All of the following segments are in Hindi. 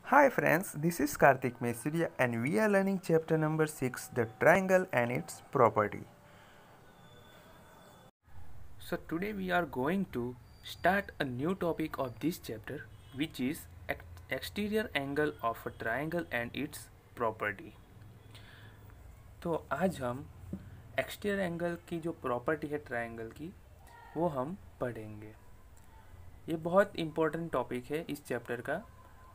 Hi friends, this is Karthik Mesuriya and we are learning chapter number 6, the triangle and its property. So today we are going to start a new topic of this chapter, which is exterior angle of a triangle and its property. तो आज हम एक्सटीरियर एंगल की जो प्रॉपर्टी है ट्रायंगल की वो हम पढ़ेंगे। ये बहुत इम्पोर्टेंट टॉपिक है इस चैप्टर का,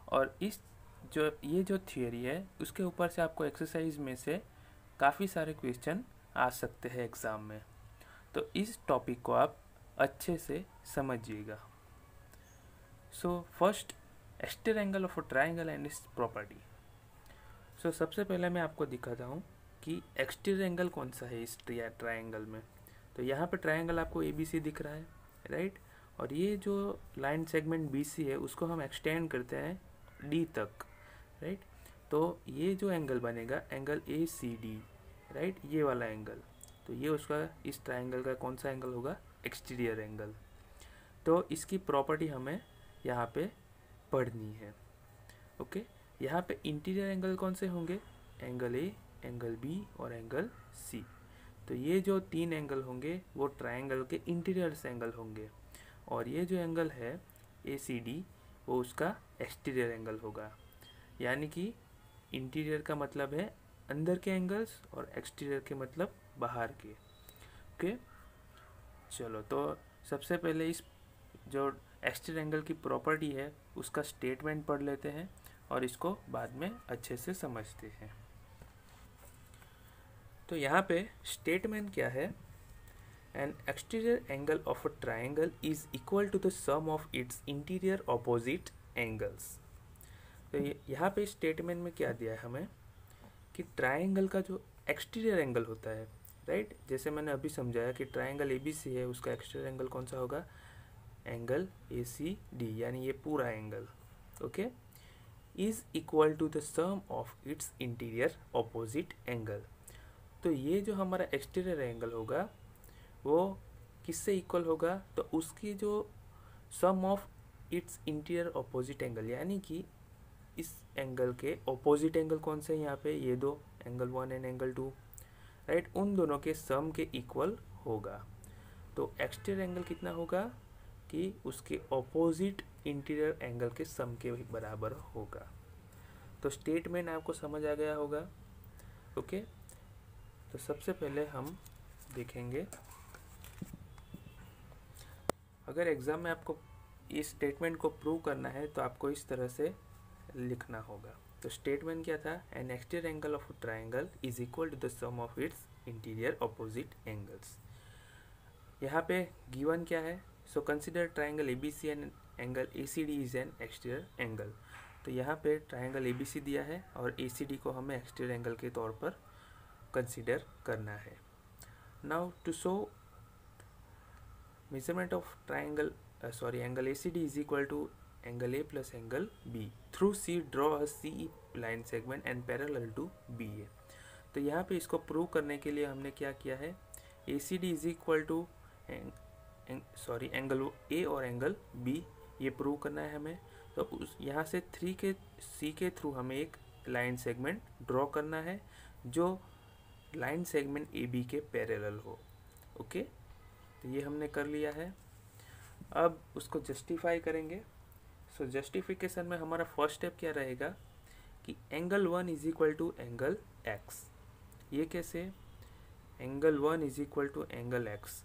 और ये जो थियोरी है उसके ऊपर से आपको एक्सरसाइज में से काफ़ी सारे क्वेश्चन आ सकते हैं एग्ज़ाम में। तो इस टॉपिक को आप अच्छे से समझिएगा। So first, exterior angle of a triangle and its property. So सबसे पहले मैं आपको दिखाता हूँ कि एक्सटीरियर एंगल कौन सा है इस ट्रायंगल में। तो यहाँ पे ट्रायंगल आपको ABC दिख रहा है, राइट। और ये जो लाइन सेगमेंट BC है उसको हम एक्सटेंड करते हैं D तक, राइट। तो ये जो एंगल बनेगा एंगल ACD, राइट, ये वाला एंगल। तो ये उसका इस ट्रायंगल का कौन सा एंगल होगा? Exterior angle. तो इसकी प्रॉपर्टी हमें यहाँ पे पढ़नी है। ओके, यहाँ पे इंटीरियर एंगल कौन से होंगे? एंगल A, एंगल B और एंगल C। तो ये जो तीन एंगल होंगे वो ट्रायंगल के इंटीरियर एंगल होंगे, और ये जो एंगल है ACD वो उसका एक्सटीरियर एंगल होगा। यानी कि इंटीरियर का मतलब है अंदर के एंगल्स और एक्सटीरियर के मतलब बाहर के। ओके, चलो तो सबसे पहले इस जो एक्सटीरियर एंगल की प्रॉपर्टी है उसका स्टेटमेंट पढ़ लेते हैं और इसको बाद में अच्छे से समझते हैं। तो यहाँ पे स्टेटमेंट क्या है? An exterior angle of a triangle is equal to the sum of its interior opposite angles. तो यहाँ पे स्टेटमेंट में क्या दिया है हमें कि ट्रायंगल का जो एक्सटीरियर एंगल होता है, राइट, जैसे मैंने अभी समझाया कि ट्रायंगल ABC है उसका एक्सटीरियर एंगल कौन सा होगा? एंगल ACD, यानी ये पूरा angle, okay, is equal to the sum of its interior opposite angle. तो ये जो हमारा एक्सटीरियर एंगल होगा वो किससे इक्वल होगा? तो उसकी जो sum of its interior opposite angle, यानी कि इस एंगल के ऑपोजिट एंगल कौन से हैं यहाँ पे? ये दो, एंगल 1 एंड एंगल 2, राइट, उन दोनों के सम के इक्वल होगा। तो एक्सटीरियर एंगल कितना होगा कि उसके ऑपोजिट इंटीरियर एंगल के सम के बराबर होगा। तो स्टेटमेंट आपको समझ आ गया होगा, ओके। तो सबसे पहले हम देखेंगे, अगर एग्ज़ाम में आपको इस स्टेटमेंट को प्रूव करना है तो आपको इस तरह से लिखना होगा। तो स्टेटमेंट क्या था? An exterior angle of triangle is equal to the sum of its interior opposite angles. यहाँ पे गिवन क्या है? So consider triangle ABC and angle ACD is an exterior angle. तो यहाँ पे ट्रायंगल ABC दिया है और ACD को हमें एक्सटीरियर एंगल के तौर पर कंसिडर करना है। Now to show measurement of angle ACD is equal to angle A plus angle B. Through C draw a C line segment and parallel to BA. तो यहाँ पे इसको प्रूव करने के लिए हमने क्या किया है? ACD is equal to angle A और एंगल B, ये प्रूव करना है हमें। तो उस यहाँ से C के थ्रू हमें एक लाइन सेगमेंट ड्रॉ करना है जो लाइन सेगमेंट AB के पैरेलल हो, ओके। तो ये हमने कर लिया है। अब उसको जस्टिफाई करेंगे। सो जस्टिफिकेशन में हमारा फर्स्ट स्टेप क्या रहेगा कि angle 1 is equal to angle X। ये कैसे? Angle 1 is equal to angle X,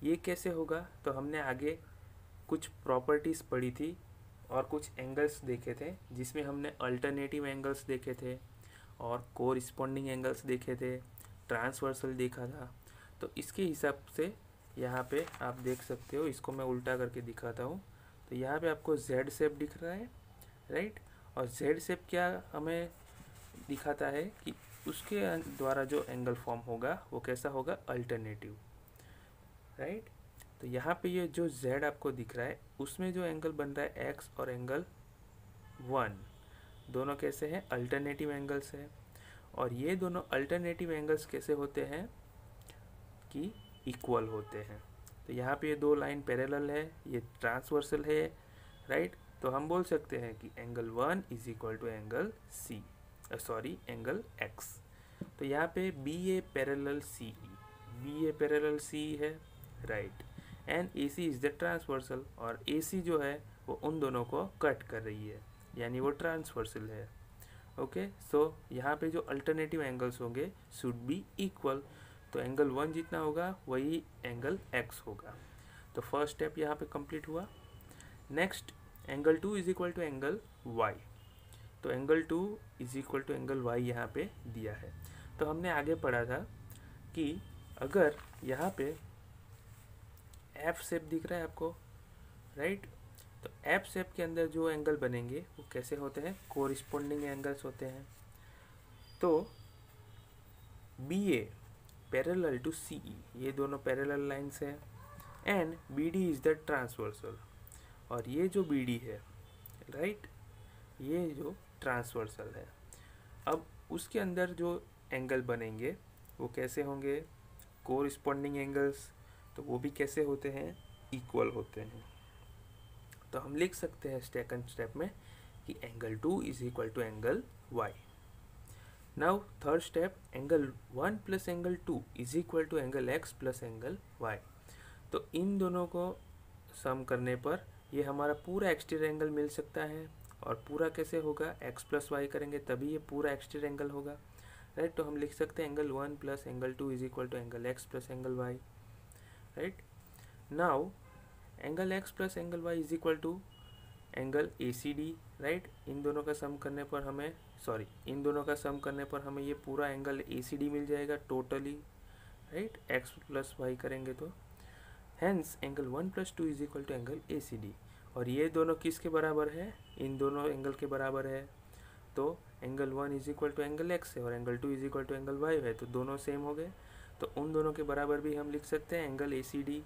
ये कैसे होगा? तो हमने आगे कुछ प्रॉपर्टीज़ पढ़ी थी और कुछ एंगल्स देखे थे जिसमें हमने अल्टरनेटिव एंगल्स देखे थे और कोरिस्पोंडिंग एंगल्स देखे थे, ट्रांसवर्सल देखा था। तो इसके हिसाब से यहाँ पे आप देख सकते हो, इसको मैं उल्टा करके दिखाता हूँ। तो यहाँ पे आपको Z शेप दिख रहा है, राइट, और Z शेप क्या हमें दिखाता है कि उसके द्वारा जो एंगल फॉर्म होगा वो कैसा होगा? Alternative, right. तो यहाँ पे ये जो Z आपको दिख रहा है उसमें जो एंगल बन रहा है X और एंगल 1, दोनों कैसे हैं? अल्टरनेटिव एंगल्स है। और ये दोनों अल्टरनेटिव एंगल्स कैसे होते हैं कि इक्वल होते हैं। तो यहाँ पे ये दो लाइन पैरेलल है, ये ट्रांसवर्सल है, राइट, तो हम बोल सकते हैं कि angle 1 is equal to angle C, sorry angle X. तो यहाँ पे B A parallel C E, B A parallel C है, right, and A C is the transversal, और ए सी जो है वो उन दोनों को कट कर रही है, यानी वो ट्रांसवर्सल है। ओके, सो यहाँ पे जो अल्टरनेटिव एंगल्स होंगे शुड बी इक्वल। तो एंगल 1 जितना होगा वही एंगल एक्स होगा। तो फर्स्ट स्टेप यहाँ पे कंप्लीट हुआ। Next, angle 2 is equal to angle Y. तो angle 2 is equal to angle Y यहाँ पे दिया है। तो हमने आगे पढ़ा था कि अगर यहाँ पे एफ शेप दिख रहा है आपको, राइट, तो एफ शेप के अंदर जो एंगल बनेंगे वो कैसे होते हैं, कोरिस्पोंडिंग एंगल्स होते हैं। तो B A parallel to C E, ये दोनों पैरेलल लाइंस हैं, and B D is the transversal, और ये जो बी डी है, राइट, ये जो ट्रांसवर्सल है। अब उसके अंदर जो एंगल बनेंगे वो कैसे होंगे, कोरिस्पोंडिंग एंगल्स, तो वो भी कैसे होते हैं, इक्वल होते हैं। तो हम लिख सकते हैं सेकंड स्टेप में कि angle 2 is equal to angle Y. Now third step, angle 1 plus angle 2 is equal to angle X plus angle Y. तो इन दोनों को सम करने पर ये हमारा पूरा एक्सटीरियर एंगल मिल सकता है, और पूरा कैसे होगा, एक्स प्लस वाई करेंगे तभी ये पूरा एक्सटीरियर एंगल होगा, राइट। तो हम लिख सकते हैं angle 1 plus angle 2 is equal to angle X plus angle Y, right. Now angle X plus angle Y is equal to angle A C D, right. इन दोनों का सम करने पर हमें ये पूरा एंगल ए सी डी मिल जाएगा totally, right, X plus Y करेंगे तो। Hence angle 1 plus 2 is equal to angle A C D, और ये दोनों किसके बराबर है, इन दोनों एंगल के बराबर है। तो angle 1 is equal to angle X है और angle 2 is equal to angle Y है, तो दोनों सेम हो गए। तो उन दोनों के बराबर भी हम लिख सकते हैं angle A C D,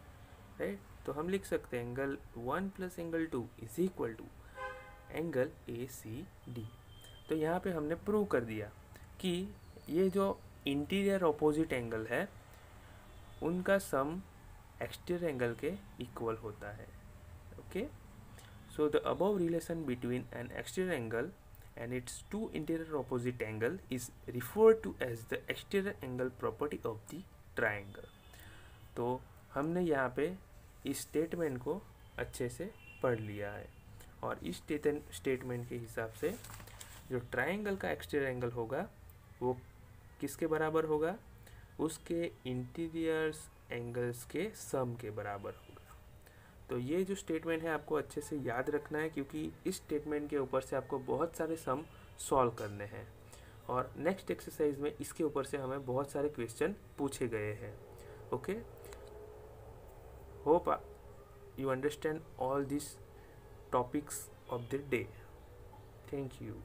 right. तो हम लिख सकते हैं angle 1 plus angle 2 is equal to angle A C D. तो यहाँ पे हमने प्रूव कर दिया कि ये जो इंटीरियर ऑपोजिट एंगल है उनका सम एक्सटीरियर एंगल के इक्वल होता है। Okay, so the above relation between N exterior angle and its two interior opposite angle is referred to as the exterior angle property of the triangle। तो हमने यहाँ पे इस स्टेटमेंट को अच्छे से पढ़ लिया है, और इस स्टेटमेंट के हिसाब से जो ट्राइंगल का एक्सटीरियर एंगल होगा वो किसके बराबर होगा, उसके इंटीरियर एंगल्स के सम के बराबर होगा। तो ये जो स्टेटमेंट है आपको अच्छे से याद रखना है, क्योंकि इस स्टेटमेंट के ऊपर से आपको बहुत सारे सम सॉल्व करने हैं, और नेक्स्ट एक्सरसाइज में इसके ऊपर से हमें बहुत सारे क्वेश्चन पूछे गए हैं। Okay, hope you understand all these topics of the day. Thank you.